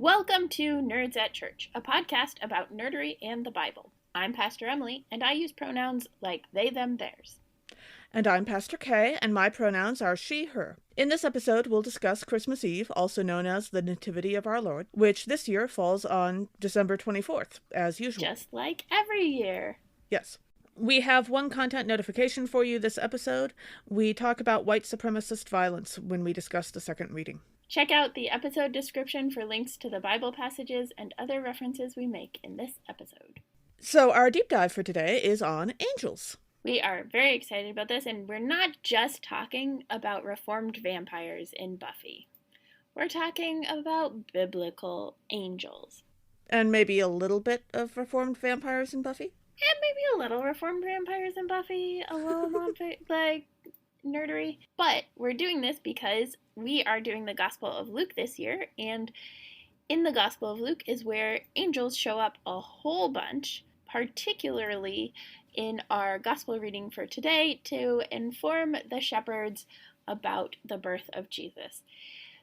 Welcome to Nerds at Church, a podcast about nerdery and the Bible. I'm Pastor Emily, and I use pronouns like they, them, theirs. And I'm Pastor Kay, and my pronouns are she, her. In this episode, we'll discuss Christmas Eve, also known as the Nativity of Our Lord, which this year falls on December 24th, as usual. Just like every year. Yes. We have one content notification for you this episode. We talk about white supremacist violence when we discuss the second reading. Check out the episode description for links to the Bible passages and other references we make in this episode. So our deep dive for today is on angels. We are very excited about this, and we're not just talking about reformed vampires in Buffy. We're talking about biblical angels. And maybe a little bit of reformed vampires in Buffy? And maybe a little reformed vampires in Buffy, a little nerdery. But we're doing this because we are doing the Gospel of Luke this year, and in the Gospel of Luke is where angels show up a whole bunch, particularly in our Gospel reading for today to inform the shepherds about the birth of Jesus.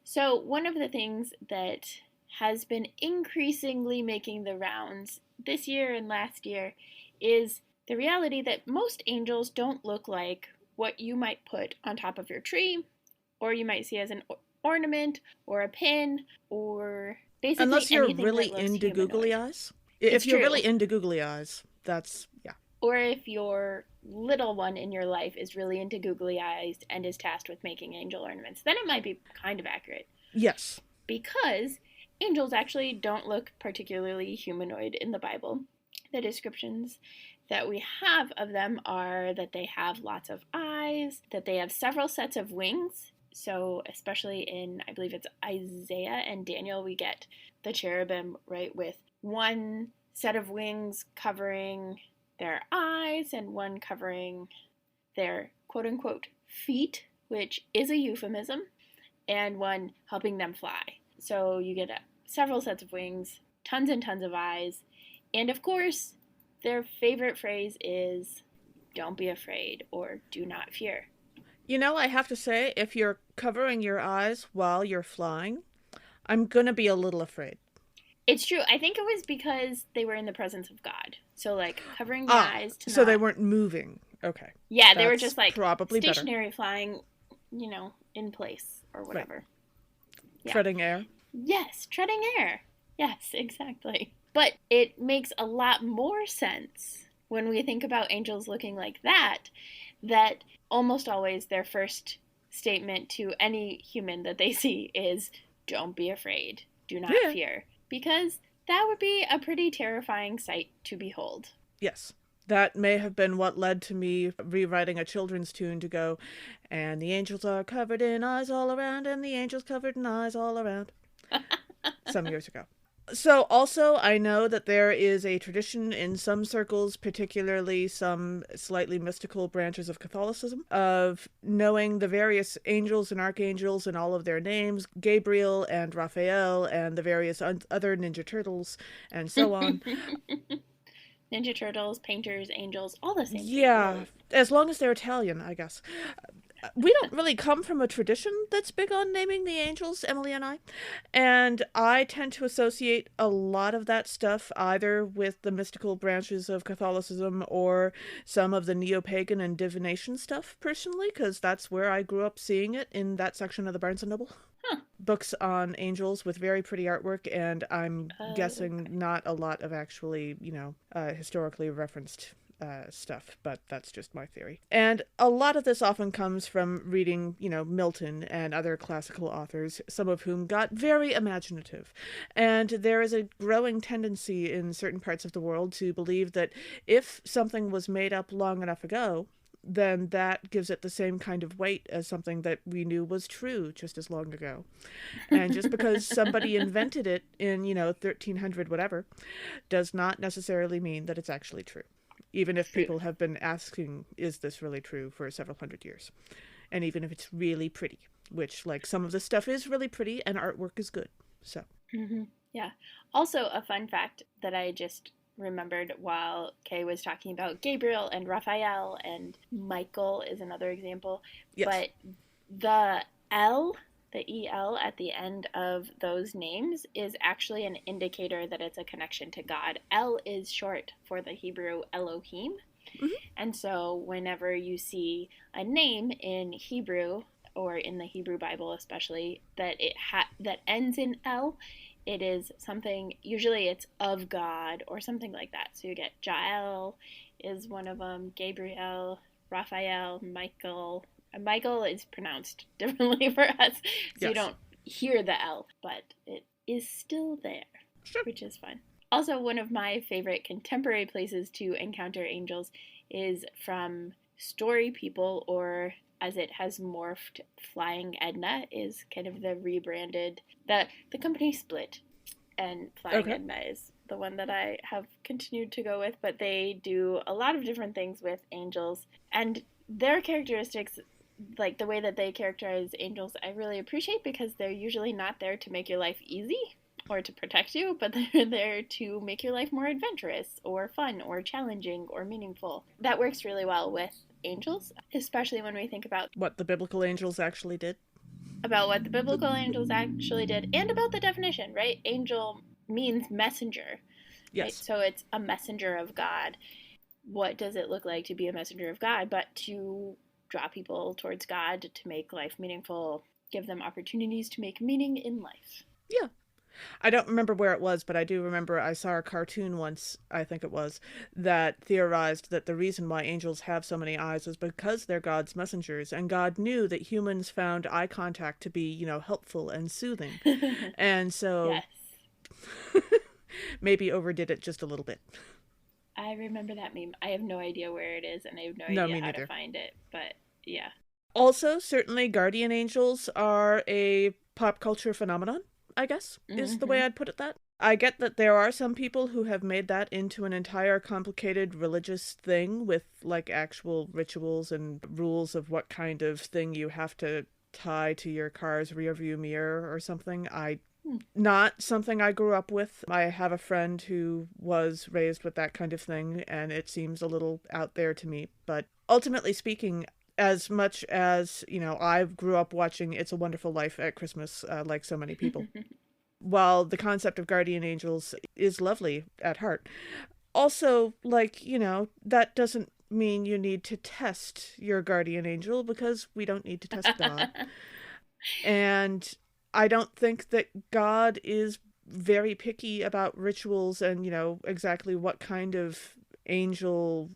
So one of the things that has been increasingly making the rounds this year and last year is the reality that most angels don't look like what you might put on top of your tree, or you might see as an ornament, or a pin, or basically unless you're anything really that looks into humanoid. googly eyes. It's If you're true. really into googly eyes, that's, yeah. Or if your little one in your life is really into googly eyes and is tasked with making angel ornaments, then it might be kind of accurate. Yes. Because angels actually don't look particularly humanoid in the Bible. The descriptions that we have of them are that they have lots of eyes, that they have several sets of wings. So especially in, I believe it's Isaiah and Daniel, we get the cherubim, right, with one set of wings covering their eyes and one covering their quote-unquote feet, which is a euphemism, and one helping them fly. So you get several sets of wings, tons and tons of eyes, and of course, their favorite phrase is, "Don't be afraid," or "Do not fear." You know, I have to say, if you're covering your eyes while you're flying, I'm gonna be a little afraid. It's true. I think it was because they were in the presence of God. So, like, covering the eyes to so not... they weren't moving. Okay. Yeah, they were just, like, probably stationary better. flying, in place or whatever. Right. Yeah. Treading air. Yes, treading air. Yes, exactly. But it makes a lot more sense when we think about angels looking like that almost always their first statement to any human that they see is, "Don't be afraid, do not fear," because that would be a pretty terrifying sight to behold. Yes. That may have been what led to me rewriting a children's tune to go, "And the angels are covered in eyes all around, and the angels covered in eyes all around," some years ago. So also, I know that there is a tradition in some circles, particularly some slightly mystical branches of Catholicism, of knowing the various angels and archangels and all of their names, Gabriel and Raphael and the various other Ninja Turtles and so on. Ninja Turtles, painters, angels, all the same. Yeah, really. As long as they're Italian, I guess. We don't really come from a tradition that's big on naming the angels, Emily and I. And I tend to associate a lot of that stuff either with the mystical branches of Catholicism or some of the neo-pagan and divination stuff, personally, because that's where I grew up seeing it, in that section of the Barnes & Noble. Huh. Books on angels with very pretty artwork, and I'm guessing not a lot of actually, historically referenced stuff, but that's just my theory. And a lot of this often comes from reading, Milton and other classical authors, some of whom got very imaginative. And there is a growing tendency in certain parts of the world to believe that if something was made up long enough ago, then that gives it the same kind of weight as something that we knew was true just as long ago. And just because somebody invented it in, 1300 whatever, does not necessarily mean that it's actually true. Even if people have been asking, is this really true, for several hundred years. And even if it's really pretty, which, like, some of the stuff is really pretty and artwork is good. So. Mm-hmm. Yeah. Also, a fun fact that I just remembered while Kay was talking about Gabriel and Raphael, and Michael is another example. Yes. But the L The EL at the end of those names is actually an indicator that it's a connection to God. El is short for the Hebrew Elohim. Mm-hmm. And so whenever you see a name in Hebrew, or in the Hebrew Bible especially, that that ends in El, it is something, usually it's of God or something like that. So you get Jael is one of them, Gabriel, Raphael, Michael. Michael is pronounced differently for us, so you Yes. don't hear the L, but it is still there, Sure. which is fun. Also, one of my favorite contemporary places to encounter angels is from Story People, or as it has morphed, Flying Edna is kind of the rebranded, the company split, and Flying Okay. Edna is the one that I have continued to go with, but they do a lot of different things with angels, and their characteristics, like the way that they characterize angels, I really appreciate, because they're usually not there to make your life easy or to protect you, but they're there to make your life more adventurous or fun or challenging or meaningful. That works really well with angels, especially when we think about What the biblical angels actually did. what the biblical angels actually did, and about the definition, right? Angel means messenger, right? Yes. So it's a messenger of God. What does it look like to be a messenger of God, but to draw people towards God, to make life meaningful, give them opportunities to make meaning in life? Yeah. I don't remember where it was, but I do remember I saw a cartoon once, I think it was, that theorized that the reason why angels have so many eyes is because they're God's messengers, and God knew that humans found eye contact to be, helpful and soothing. And so Yes. maybe overdid it just a little bit. I remember that meme. I have no idea where it is, and I have no No, idea me how to neither. find it, but yeah. Also, certainly guardian angels are a pop culture phenomenon, I guess, is the way Mm-hmm. I'd put it that. I get that there are some people who have made that into an entire complicated religious thing with like actual rituals and rules of what kind of thing you have to tie to your car's rearview mirror or something. Not something I grew up with. I have a friend who was raised with that kind of thing, and it seems a little out there to me. But ultimately speaking, as much as, I grew up watching It's a Wonderful Life at Christmas, like so many people, while the concept of guardian angels is lovely at heart, also, like, that doesn't mean you need to test your guardian angel, because we don't need to test God. And I don't think that God is very picky about rituals and, exactly what kind of angel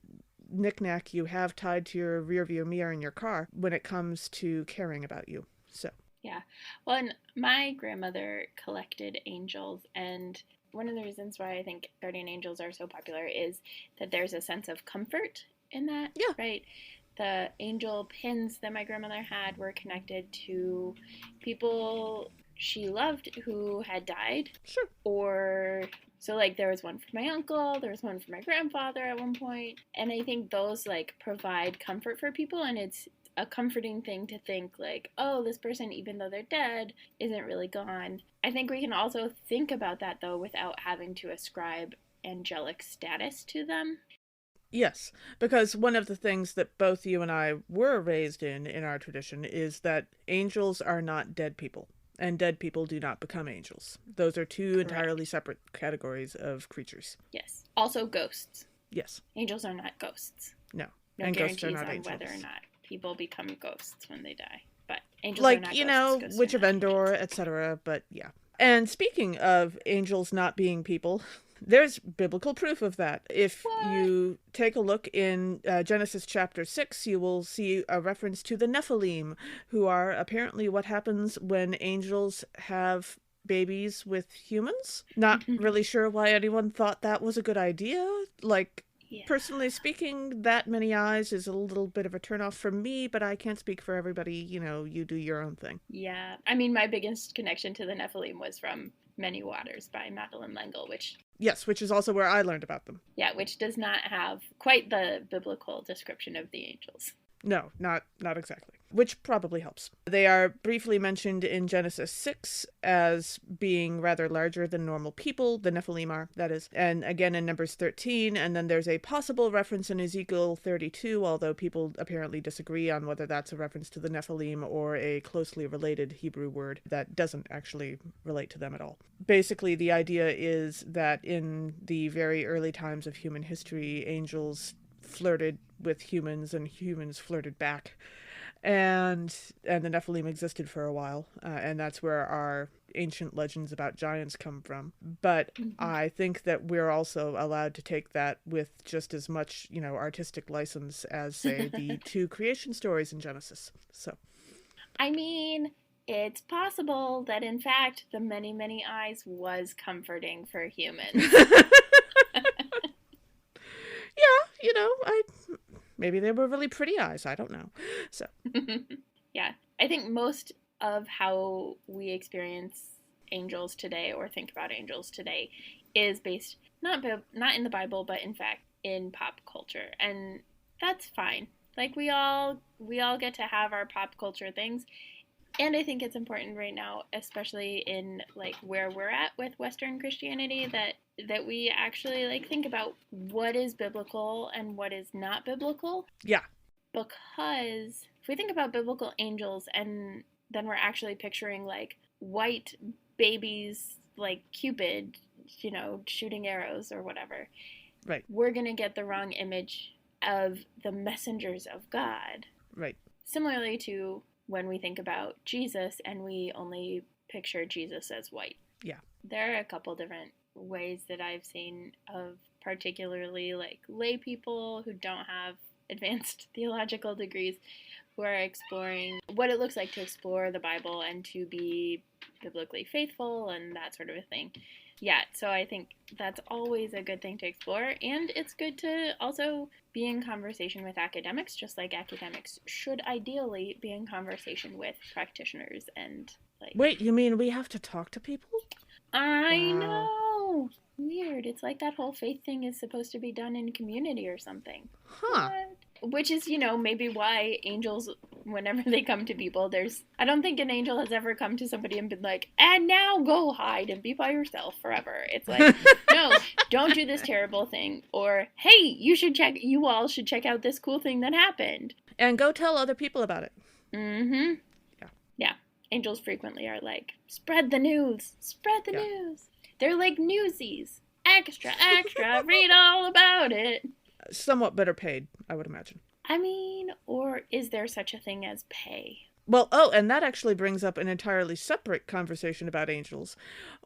knickknack you have tied to your rearview mirror in your car when it comes to caring about you. So, Yeah. Well, and my grandmother collected angels, and one of the reasons why I think guardian angels are so popular is that there's a sense of comfort in that, yeah, right? The angel pins that my grandmother had were connected to people she loved who had died, sure. or so, like, there was one for my uncle, there was one for my grandfather at one point, and I think those like provide comfort for people, and it's a comforting thing to think like, oh, this person, even though they're dead, isn't really gone. I think we can also think about that though without having to ascribe angelic status to them. Yes, because one of the things that both you and I were raised in our tradition is that angels are not dead people, and dead people do not become angels. Those are two entirely Correct. separate categories of creatures. Yes. Also ghosts. Yes. Angels are not ghosts. No. No And ghosts are guarantees not on whether or angels. not people become ghosts when they die. But angels are Like, not ghosts. Ghosts are Witch of not Endor, angels. etc. But yeah. And speaking of angels not being people, there's biblical proof of that. If What? you take a look in Genesis chapter 6, you will see a reference to the Nephilim, who are apparently what happens when angels have babies with humans. Not really sure why anyone thought that was a good idea. Like, Yeah. personally speaking, that many eyes is a little bit of a turnoff for me, but I can't speak for everybody. You do your own thing. Yeah. I mean, my biggest connection to the Nephilim was from Many Waters by Madeline L'Engle, which, Yes, which is also where I learned about them. yeah, which does not have quite the biblical description of the angels. No, not exactly. which probably helps. They are briefly mentioned in Genesis 6 as being rather larger than normal people, the Nephilim are, that is, and again in Numbers 13, and then there's a possible reference in Ezekiel 32, although people apparently disagree on whether that's a reference to the Nephilim or a closely related Hebrew word that doesn't actually relate to them at all. Basically, the idea is that in the very early times of human history, angels flirted with humans and humans flirted back. And the Nephilim existed for a while, and that's where our ancient legends about giants come from. But I think that we're also allowed to take that with just as much, artistic license as, say, the two creation stories in Genesis. So, I mean, it's possible that, in fact, the many, many eyes was comforting for humans. Maybe they were really pretty eyes. I don't know. So, yeah, I think most of how we experience angels today or think about angels today is based not in the Bible, but in fact in pop culture, and that's fine. Like we all get to have our pop culture things. And I think it's important right now, especially in like where we're at with Western Christianity, that we actually like think about what is biblical and what is not biblical. Yeah. Because if we think about biblical angels and then we're actually picturing like white babies like Cupid, shooting arrows or whatever. Right. We're going to get the wrong image of the messengers of God. Right. Similarly to when we think about Jesus and we only picture Jesus as white. Yeah. There are a couple different ways that I've seen of particularly like lay people who don't have advanced theological degrees who are exploring what it looks like to explore the Bible and to be biblically faithful and that sort of a thing. Yeah, so I think that's always a good thing to explore, and it's good to also be in conversation with academics, just like academics should ideally be in conversation with practitioners and like... Wait, you mean we have to talk to people? I know! Weird. It's like that whole faith thing is supposed to be done in community or something. Huh. What? Which is, maybe why angels, whenever they come to people, I don't think an angel has ever come to somebody and been like, and now go hide and be by yourself forever. It's like, no, don't do this terrible thing. Or, hey, you all should check out this cool thing that happened. And go tell other people about it. Mm-hmm. Yeah. Angels frequently are like, spread the news. Spread the news. They're like newsies. Extra, extra, read all about it. Somewhat better paid, I would imagine. I mean, or is there such a thing as pay? Well, and that actually brings up an entirely separate conversation about angels,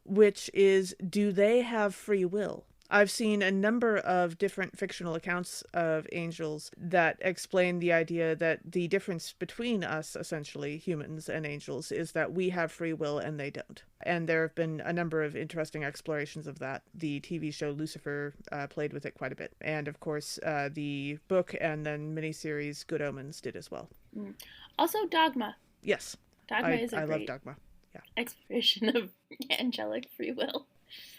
which is, do they have free will? I've seen a number of different fictional accounts of angels that explain the idea that the difference between us, essentially, humans and angels, is that we have free will and they don't. And there have been a number of interesting explorations of that. The TV show Lucifer played with it quite a bit. And, of course, the book and then miniseries Good Omens did as well. Also, Dogma. Yes. Dogma is a great love Dogma. Yeah. exploration of angelic free will.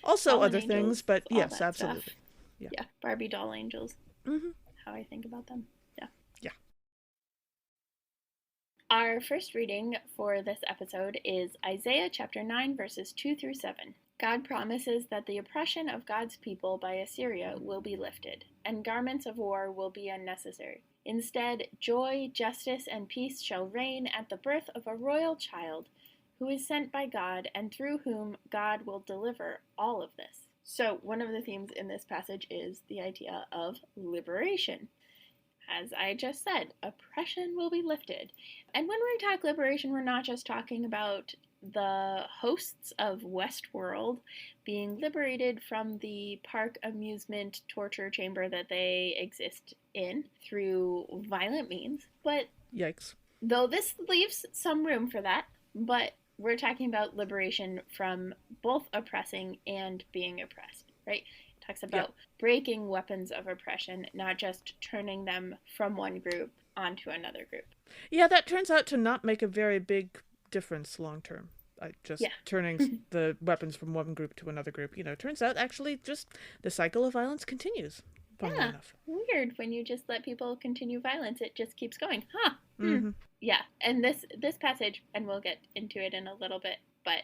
Also Fallen other angels, things, but yes, absolutely. Stuff. Yeah. Barbie doll angels. Mm-hmm. How I think about them. Yeah. Yeah. Our first reading for this episode is Isaiah chapter 9, verses 2 through 7. God promises that the oppression of God's people by Assyria will be lifted, and garments of war will be unnecessary. Instead, joy, justice, and peace shall reign at the birth of a royal child who is sent by God and through whom God will deliver all of this. So, one of the themes in this passage is the idea of liberation. As I just said, oppression will be lifted. And when we talk liberation, we're not just talking about the hosts of Westworld being liberated from the park amusement torture chamber that they exist in through violent means. But yikes. Though this leaves some room for that, but we're talking about liberation from both oppressing and being oppressed, right? It talks about breaking weapons of oppression, not just turning them from one group onto another group. Yeah, that turns out to not make a very big difference long term. Turning the weapons from one group to another group, turns out actually just the cycle of violence continues. Yeah, enough. Weird. When you just let people continue violence, it just keeps going. Huh. Mm-hmm. Yeah, and this passage, and we'll get into it in a little bit, but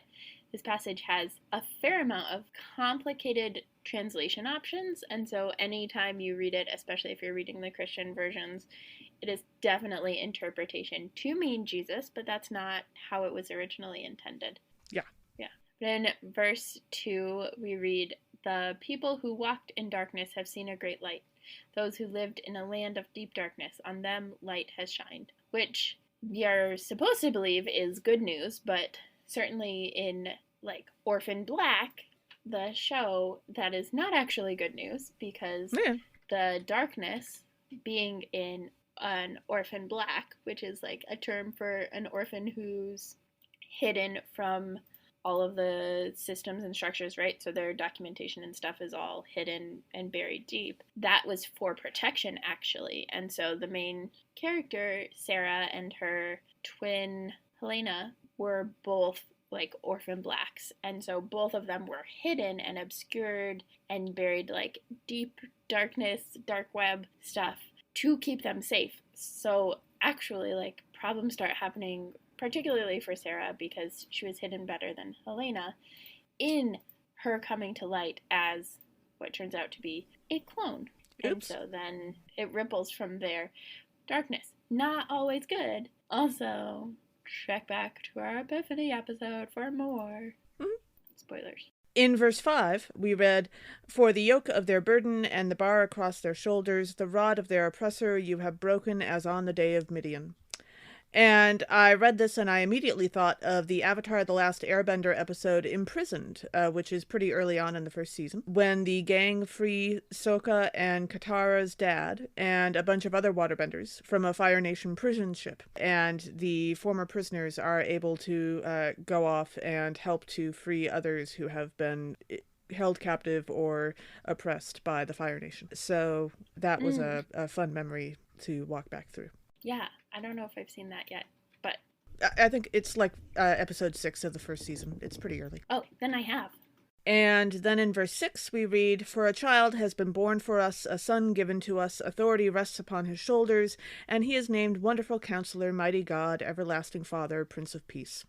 this passage has a fair amount of complicated translation options, and so anytime you read it, especially if you're reading the Christian versions, it is definitely interpretation to mean Jesus, but that's not how it was originally intended. Yeah. Yeah. But in verse 2, we read, "The people who walked in darkness have seen a great light. Those who lived in a land of deep darkness, on them light has shined," which we are supposed to believe is good news, but certainly in like Orphan Black, the show, that is not actually good news, because the darkness being in an orphan black, which is like a term for an orphan who's hidden from all of the systems and structures, right? So their documentation and stuff is all hidden and buried deep. That was for protection, actually. And so the main character, Sarah, and her twin, Helena, were both like orphan blacks. And so both of them were hidden and obscured and buried like deep darkness, dark web stuff to keep them safe. So actually, like, problems start happening, particularly for Sarah, because she was hidden better than Helena, in her coming to light as what turns out to be a clone. Oops. And so then it ripples from there. Darkness, not always good. Also, check back to our Epiphany episode for more. Spoilers. In verse 5, we read, "For the yoke of their burden and the bar across their shoulders, the rod of their oppressor you have broken as on the day of Midian." And I read this and I immediately thought of the Avatar: The Last Airbender episode Imprisoned, which is pretty early on in the first season, when the gang free Sokka and Katara's dad and a bunch of other waterbenders from a Fire Nation prison ship. And the former prisoners are able to go off and help to free others who have been held captive or oppressed by the Fire Nation. So that was a fun memory to walk back through. Yeah, I don't know if I've seen that yet, but I think it's like episode 6 of the first season. It's pretty early. Oh, then I have. And then in verse 6 we read, "For a child has been born for us, a son given to us, authority rests upon his shoulders, and he is named Wonderful Counselor, Mighty God, Everlasting Father, Prince of Peace.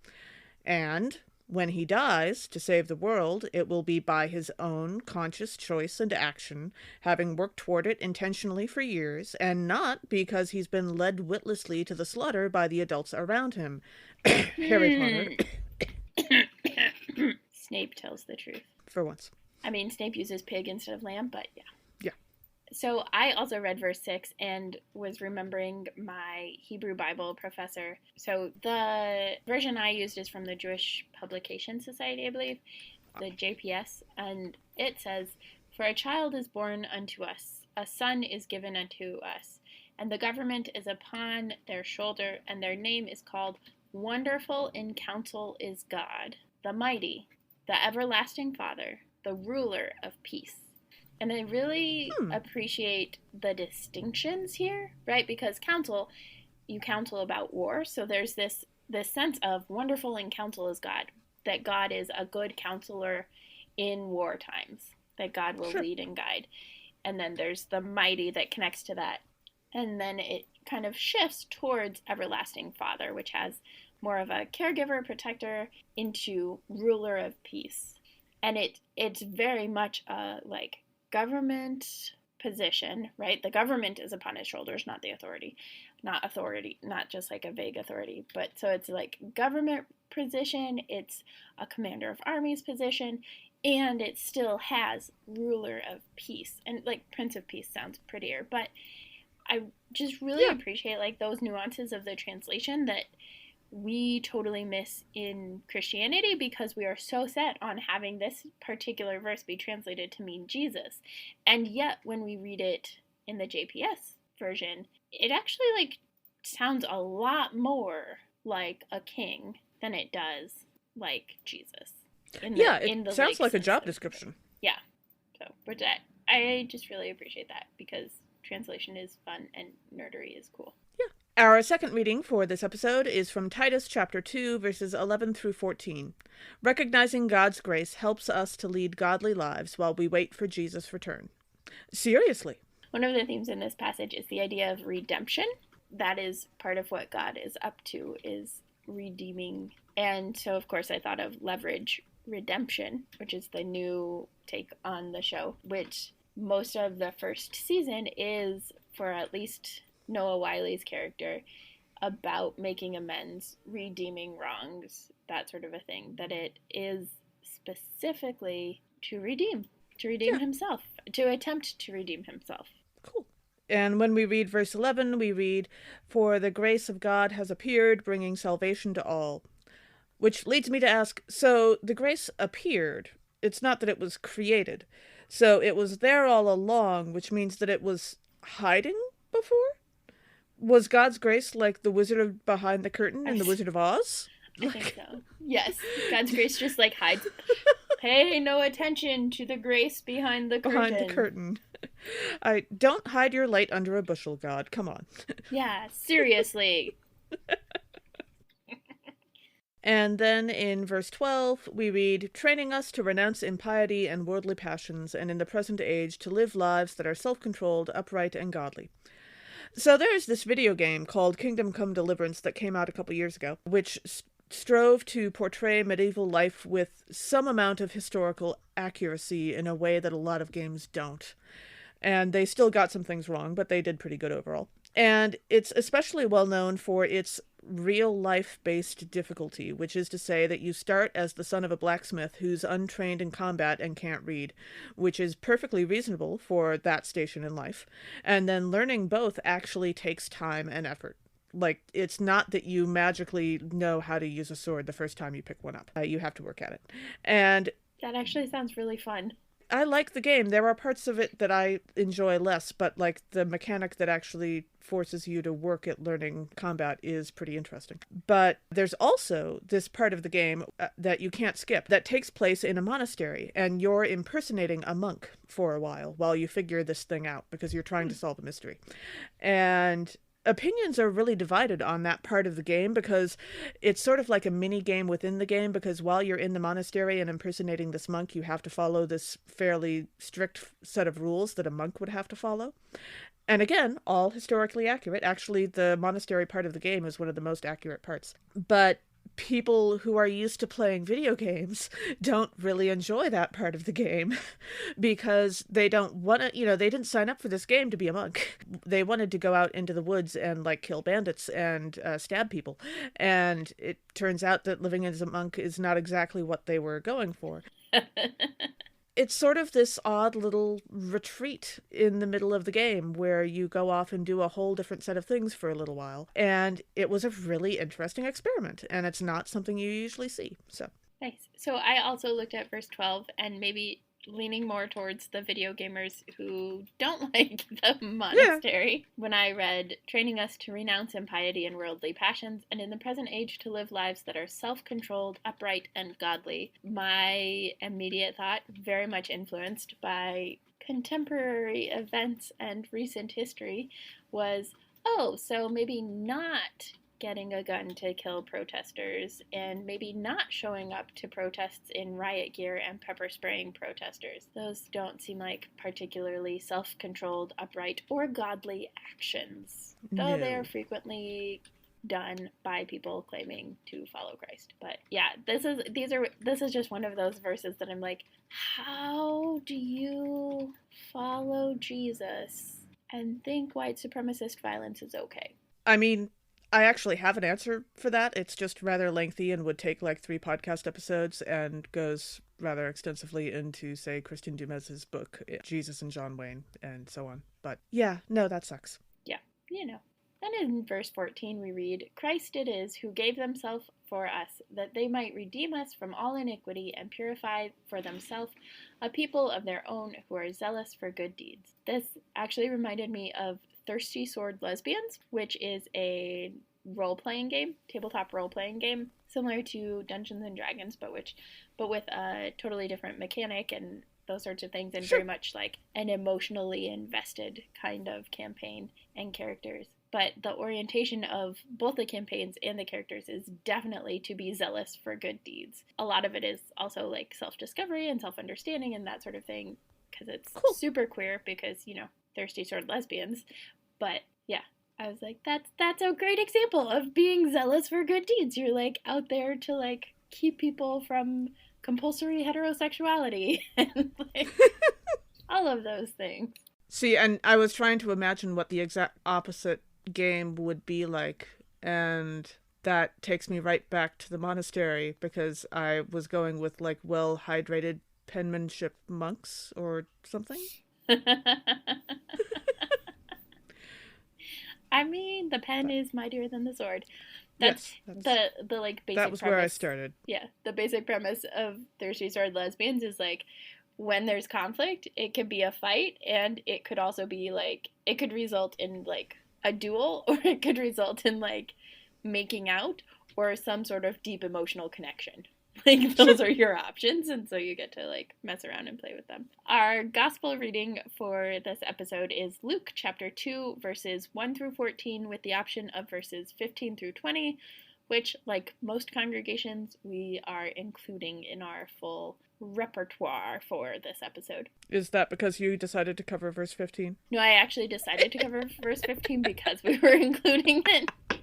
And when he dies to save the world, it will be by his own conscious choice and action, having worked toward it intentionally for years, and not because he's been led witlessly to the slaughter by the adults around him." Harry Potter. Snape tells the truth. For once. I mean, Snape uses pig instead of lamb, but yeah. Yeah. So I also read verse 6 and was remembering my Hebrew Bible professor. So the version I used is from the Jewish Publication Society, I believe, the JPS, and it says, "For a child is born unto us, a son is given unto us, and the government is upon their shoulder, and their name is called Wonderful in Counsel is God, the Mighty, the Everlasting Father, the Ruler of Peace." And I really appreciate the distinctions here, right? Because counsel, you counsel about war. So there's this sense of wonderful in counsel is God, that God is a good counselor in war times, that God will lead and guide. And then there's the mighty that connects to that. And then it kind of shifts towards Everlasting Father, which has more of a caregiver, protector, into ruler of peace. And it's very much a like government position, right? The government is upon his shoulders, not the authority. Not just like a vague authority, but so it's like government position, it's a commander of armies position, and it still has ruler of peace. And like Prince of Peace sounds prettier, but I just really appreciate like those nuances of the translation that we totally miss in Christianity, because we are so set on having this particular verse be translated to mean Jesus. And yet when we read it in the JPS version, it actually like sounds a lot more like a king than it does like Jesus. It sounds like a job description. Yeah. So, but I just really appreciate that, because translation is fun and nerdery is cool. Our second reading for this episode is from Titus chapter 2, verses 11 through 14. "Recognizing God's grace helps us to lead godly lives while we wait for Jesus' return." Seriously. One of the themes in this passage is the idea of redemption. that is part of what God is up to, is redeeming. And so, of course, I thought of Leverage Redemption, which is the new take on the show, which most of the first season is, for at least Noah Wiley's character, about making amends, redeeming wrongs, that sort of a thing. That it is specifically to redeem Yeah, himself, to attempt to redeem himself. cool. And when we read verse 11, we read, "For the grace of God has appeared, bringing salvation to all." Which leads me to ask, so the grace appeared. It's not that it was created. So it was there all along, which means that it was hiding before? Was God's grace like the wizard behind the curtain in The Wizard of Oz? I think Like, so. Yes, God's grace just like hides. Pay no attention to the grace behind the curtain. behind the curtain. I don't hide your light under a bushel, God. Come on. Yeah, seriously. And then in verse 12, we read, "Training us to renounce impiety and worldly passions, and in the present age to live lives that are self-controlled, upright, and godly." So there's this video game called Kingdom Come Deliverance that came out a couple years ago, which strove to portray medieval life with some amount of historical accuracy in a way that a lot of games don't. And they still got some things wrong, but they did pretty good overall. And it's especially well known for its real life based difficulty, which is to say that you start as the son of a blacksmith who's untrained in combat and can't read, which is perfectly reasonable for that station in life. And then learning both actually takes time and effort. Like, it's not that you magically know how to use a sword the first time you pick one up. You have to work at it. And that actually sounds really fun. I like the game. There are parts of it that I enjoy less, but like the mechanic that actually forces you to work at learning combat is pretty interesting. But there's also this part of the game that you can't skip that takes place in a monastery, and you're impersonating a monk for a while you figure this thing out because you're trying to solve a mystery. And opinions are really divided on that part of the game because it's sort of like a mini game within the game, because while you're in the monastery and impersonating this monk, you have to follow this fairly strict set of rules that a monk would have to follow. And again, all historically accurate. Actually, the monastery part of the game is one of the most accurate parts. But people who are used to playing video games don't really enjoy that part of the game because they don't want to, they didn't sign up for this game to be a monk. They wanted to go out into the woods and like kill bandits and stab people. And it turns out that living as a monk is not exactly what they were going for. It's sort of this odd little retreat in the middle of the game where you go off and do a whole different set of things for a little while. And it was a really interesting experiment, and it's not something you usually see. So nice. So I also looked at verse 12 and maybe leaning more towards the video gamers who don't like the monastery. Yeah. When I read, "Training us to renounce impiety and worldly passions, and in the present age to live lives that are self-controlled, upright, and godly," my immediate thought, very much influenced by contemporary events and recent history, was, oh, so maybe not getting a gun to kill protesters, and maybe not showing up to protests in riot gear and pepper spraying protesters. Those don't seem like particularly self-controlled, upright, or godly actions, though they are frequently done by people claiming to follow Christ. But yeah, this is just one of those verses that I'm like, how do you follow Jesus and think white supremacist violence is okay? I mean, I actually have an answer for that. It's just rather lengthy and would take like 3 podcast episodes and goes rather extensively into, say, Christian Dumez's book, Jesus and John Wayne, and so on. But yeah, no, that sucks. Yeah, And in verse 14 we read, "Christ it is who gave themselves for us, that they might redeem us from all iniquity and purify for themselves a people of their own who are zealous for good deeds." This actually reminded me of Thirsty Sword Lesbians, which is a role-playing game, tabletop role-playing game, similar to Dungeons and Dragons, but with a totally different mechanic and those sorts of things, and very much like an emotionally invested kind of campaign and characters. But the orientation of both the campaigns and the characters is definitely to be zealous for good deeds. A lot of it is also like self-discovery and self-understanding and that sort of thing, because it's super queer, because, Thirsty Sword Lesbians. But yeah, I was like, that's a great example of being zealous for good deeds. You're like out there to like keep people from compulsory heterosexuality and like all of those things. See, and I was trying to imagine what the exact opposite game would be like, and that takes me right back to the monastery because I was going with like well-hydrated penmanship monks or something. I mean, the pen is mightier than the sword. That's, yes, the like basic that was premise. where I started. Yeah, the basic premise of Thirsty Sword Lesbians is like when there's conflict, it could be a fight, and it could also be like it could result in like a duel, or it could result in like making out or some sort of deep emotional connection. Like those are your options, and so you get to like mess around and play with them. Our gospel reading for this episode is Luke chapter 2 verses 1 through 14 with the option of verses 15 through 20, which like most congregations we are including in our full repertoire for this episode. Is that because you decided to cover verse 15? No, I actually decided to cover verse 15 because we were including it. And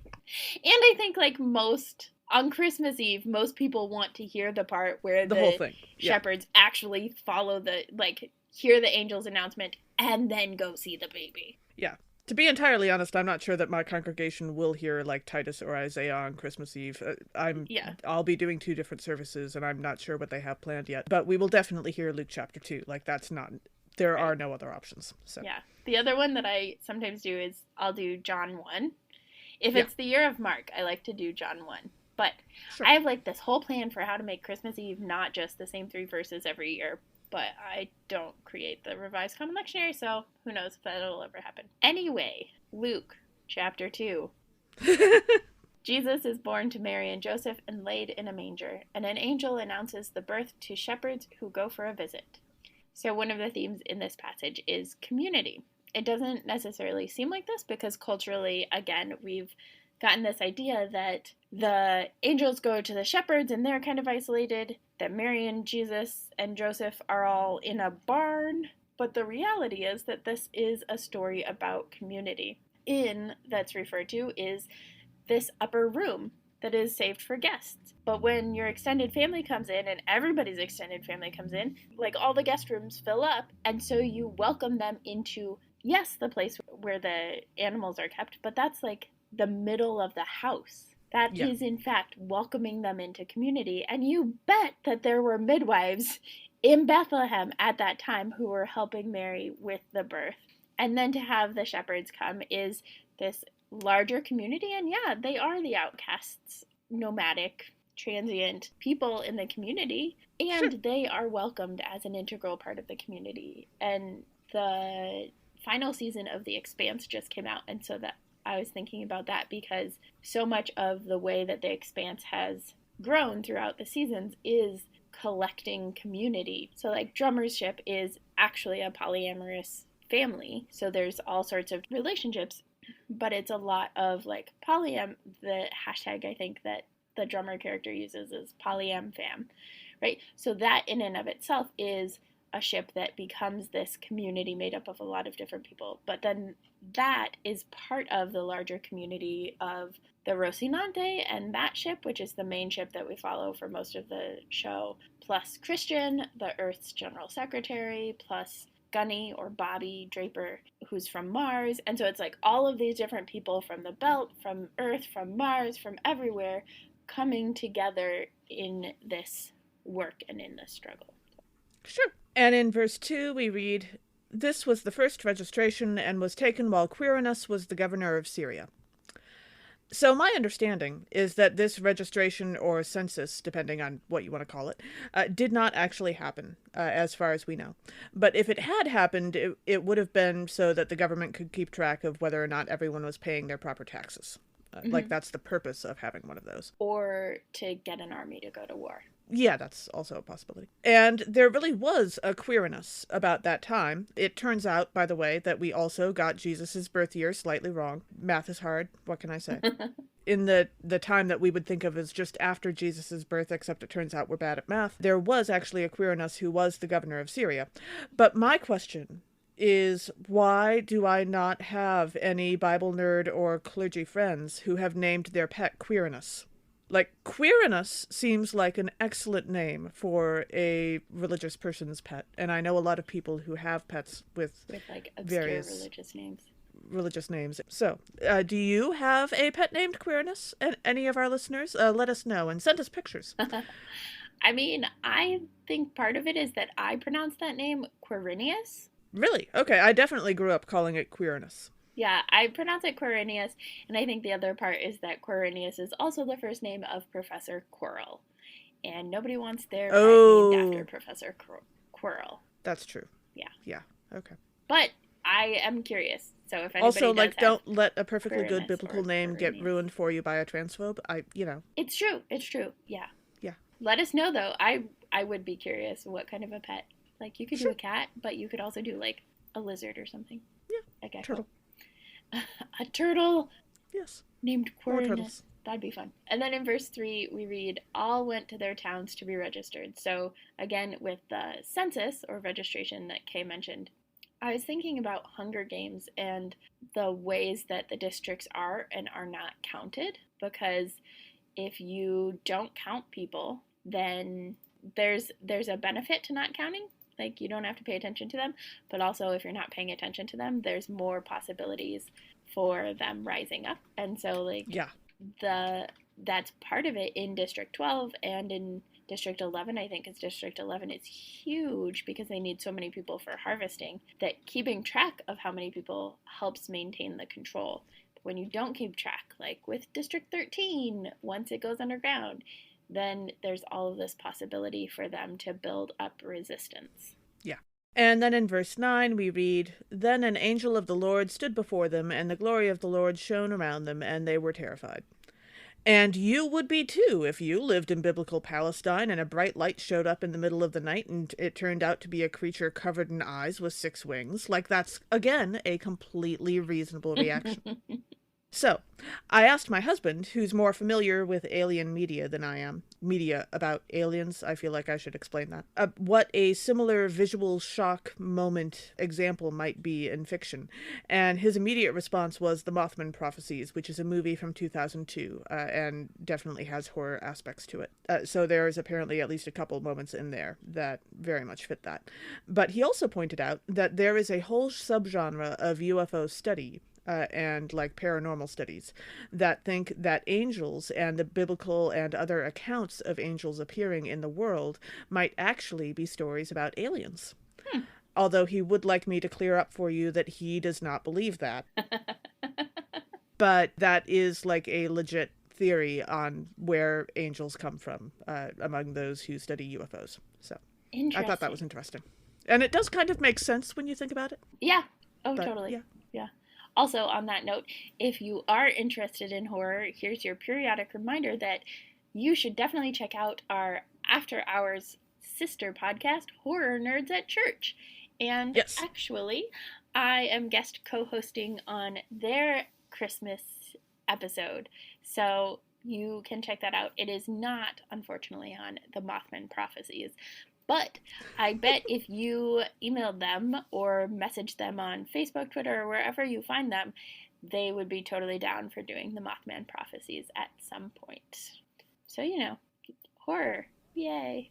I think like most on Christmas Eve, most people want to hear the part where the whole thing. Shepherds actually follow the, like, hear the angel's announcement and then go see the baby. Yeah. To be entirely honest, I'm not sure that my congregation will hear, like, Titus or Isaiah on Christmas Eve. I'll be doing 2 different services, and I'm not sure what they have planned yet. But we will definitely hear Luke chapter 2. Like, that's not... There are no other options. So. Yeah. The other one that I sometimes do is I'll do John 1. If it's the year of Mark, I like to do John 1. But sure. I have like this whole plan for how to make Christmas Eve not just the same 3 verses every year, but I don't create the Revised Common Lectionary, so who knows if that'll ever happen. Anyway, Luke chapter 2. Jesus is born to Mary and Joseph and laid in a manger, and an angel announces the birth to shepherds who go for a visit. So one of the themes in this passage is community. It doesn't necessarily seem like this because culturally, again, we've gotten this idea that the angels go to the shepherds and they're kind of isolated, that Mary and Jesus and Joseph are all in a barn. But the reality is that this is a story about community. Inn that's referred to is this upper room that is saved for guests. But when your extended family comes in, and everybody's extended family comes in, like all the guest rooms fill up, and so you welcome them into, yes, the place where the animals are kept, but that's like the middle of the house. That is, in fact, welcoming them into community. And you bet that there were midwives in Bethlehem at that time who were helping Mary with the birth. And then to have the shepherds come is this larger community. And yeah, they are the outcasts, nomadic, transient people in the community. And they are welcomed as an integral part of the community. And the final season of The Expanse just came out. And so that I was thinking about that because so much of the way that The Expanse has grown throughout the seasons is collecting community. So like Drummer's ship is actually a polyamorous family. So there's all sorts of relationships, but it's a lot of like the hashtag I think that the Drummer character uses is polyamfam, right? So that in and of itself is a ship that becomes this community made up of a lot of different people. But then that is part of the larger community of the Rocinante and that ship, which is the main ship that we follow for most of the show, plus Christian, the Earth's general secretary, plus Gunny or Bobby Draper, who's from Mars. And so it's like all of these different people from the belt, from Earth, from Mars, from everywhere, coming together in this work and in this struggle. Sure. And in verse 2, we read, "This was the first registration and was taken while Quirinus was the governor of Syria." So my understanding is that this registration or census, depending on what you want to call it, did not actually happen, as far as we know. But if it had happened, it would have been so that the government could keep track of whether or not everyone was paying their proper taxes. Like, that's the purpose of having one of those. Or to get an army to go to war. Yeah, that's also a possibility. And there really was a Quirinus about that time. It turns out, by the way, that we also got Jesus' birth year slightly wrong. Math is hard. What can I say? In the time that we would think of as just after Jesus' birth, except it turns out we're bad at math, there was actually a Quirinus who was the governor of Syria. But my question is, why do I not have any Bible nerd or clergy friends who have named their pet Queerness? Like, Queerness seems like an excellent name for a religious person's pet, and I know a lot of people who have pets with like obscure various religious names. So, do you have a pet named Queerness? And any of our listeners? Let us know and send us pictures. I mean, I think part of it is that I pronounce that name Quirinius. Really? Okay, I definitely grew up calling it Queerness. Yeah, I pronounce it Quirinius, and I think the other part is that Quirinius is also the first name of Professor Quirrell, and nobody wants their pet named after Professor Quirrell. That's true. Yeah. Yeah. Okay. But I am curious, so if anybody also, does like, don't let a perfectly Quirinius good biblical name get ruined for you by a transphobe. It's true. It's true. Yeah. Yeah. Let us know though. I would be curious what kind of a pet. Like you could do a cat, but you could also do like a lizard or something. Yeah. A gecko. Turtle. A turtle. Yes. Named More Quirinius. turtles. That'd be fun. And then in verse 3, we read, all went to their towns to be registered. So again, with the census or registration that Kay mentioned, I was thinking about Hunger Games and the ways that the districts are and are not counted. Because if you don't count people, then there's a benefit to not counting. Like you don't have to pay attention to them, but also if you're not paying attention to them, there's more possibilities for them rising up. And so like that's part of it in District 12 and in District 11. I think it's District 11 is huge because they need so many people for harvesting that keeping track of how many people helps maintain the control. But when you don't keep track, like with District 13, once it goes underground, then there's all of this possibility for them to build up resistance. Yeah. And then in verse 9 we read, then an angel of the Lord stood before them, and the glory of the Lord shone around them, and they were terrified. And you would be too if you lived in biblical Palestine and a bright light showed up in the middle of the night and it turned out to be a creature covered in eyes with 6 wings. Like, that's, again, a completely reasonable reaction. So, I asked my husband, who's more familiar with alien media than I am, media about aliens, I feel like I should explain that, what a similar visual shock moment example might be in fiction. And his immediate response was The Mothman Prophecies, which is a movie from 2002, and definitely has horror aspects to it. So there's apparently at least a couple moments in there that very much fit that. But he also pointed out that there is a whole subgenre of UFO study and like paranormal studies that think that angels and the biblical and other accounts of angels appearing in the world might actually be stories about aliens. Although he would like me to clear up for you that he does not believe that. But that is like a legit theory on where angels come from among those who study UFOs. So I thought that was interesting. And it does kind of make sense when you think about it. Yeah. Oh, but, totally. Yeah. Also, on that note, if you are interested in horror, here's your periodic reminder that you should definitely check out our After Hours sister podcast, Horror Nerds at Church. And actually, I am guest co-hosting on their Christmas episode. So you can check that out. It is not, unfortunately, on the Mothman Prophecies. But I bet if you emailed them or messaged them on Facebook, Twitter, or wherever you find them, they would be totally down for doing the Mothman Prophecies at some point. So, horror. Yay.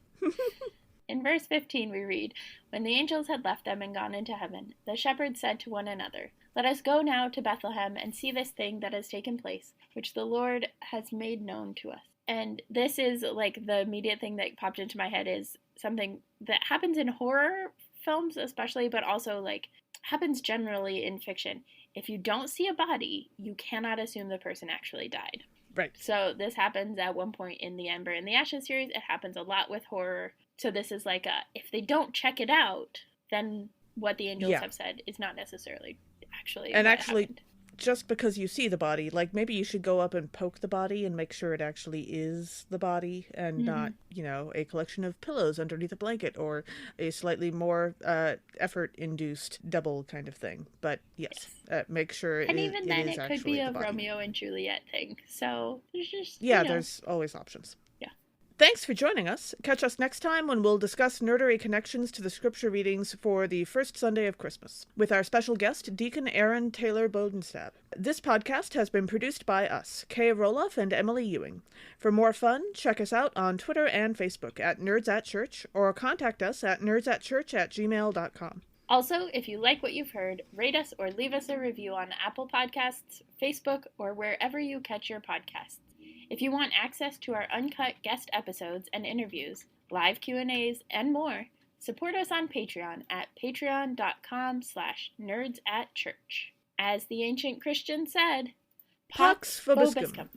In verse 15 we read, when the angels had left them and gone into heaven, the shepherds said to one another, let us go now to Bethlehem and see this thing that has taken place, which the Lord has made known to us. And this is like the immediate thing that popped into my head is something that happens in horror films especially, but also like happens generally in fiction. If you don't see a body, you cannot assume the person actually died. Right. So this happens at one point in the Ember in the Ashes series. It happens a lot with horror. So this is like if they don't check it out, then what the angels have said is not necessarily actually and actually happened. Just because you see the body, like maybe you should go up and poke the body and make sure it actually is the body and not, a collection of pillows underneath a blanket or a slightly more effort-induced double kind of thing. But yes. Make sure and it, even then it is it could be a body. Romeo and Juliet thing. So there's just there's always options. Yeah. Thanks for joining us. Catch us next time when we'll discuss nerdery connections to the scripture readings for the first Sunday of Christmas, with our special guest, Deacon Aaron Taylor Bodenstab. This podcast has been produced by us, Kay Rohloff and Emily Ewing. For more fun, check us out on Twitter and Facebook at Nerds at Church, or contact us at nerdsatchurch@gmail.com. Also, if you like what you've heard, rate us or leave us a review on Apple Podcasts, Facebook, or wherever you catch your podcasts. If you want access to our uncut guest episodes and interviews, live Q&As, and more, support us on Patreon at patreon.com/nerdsatchurch. As the ancient Christian said, Pax vobiscum.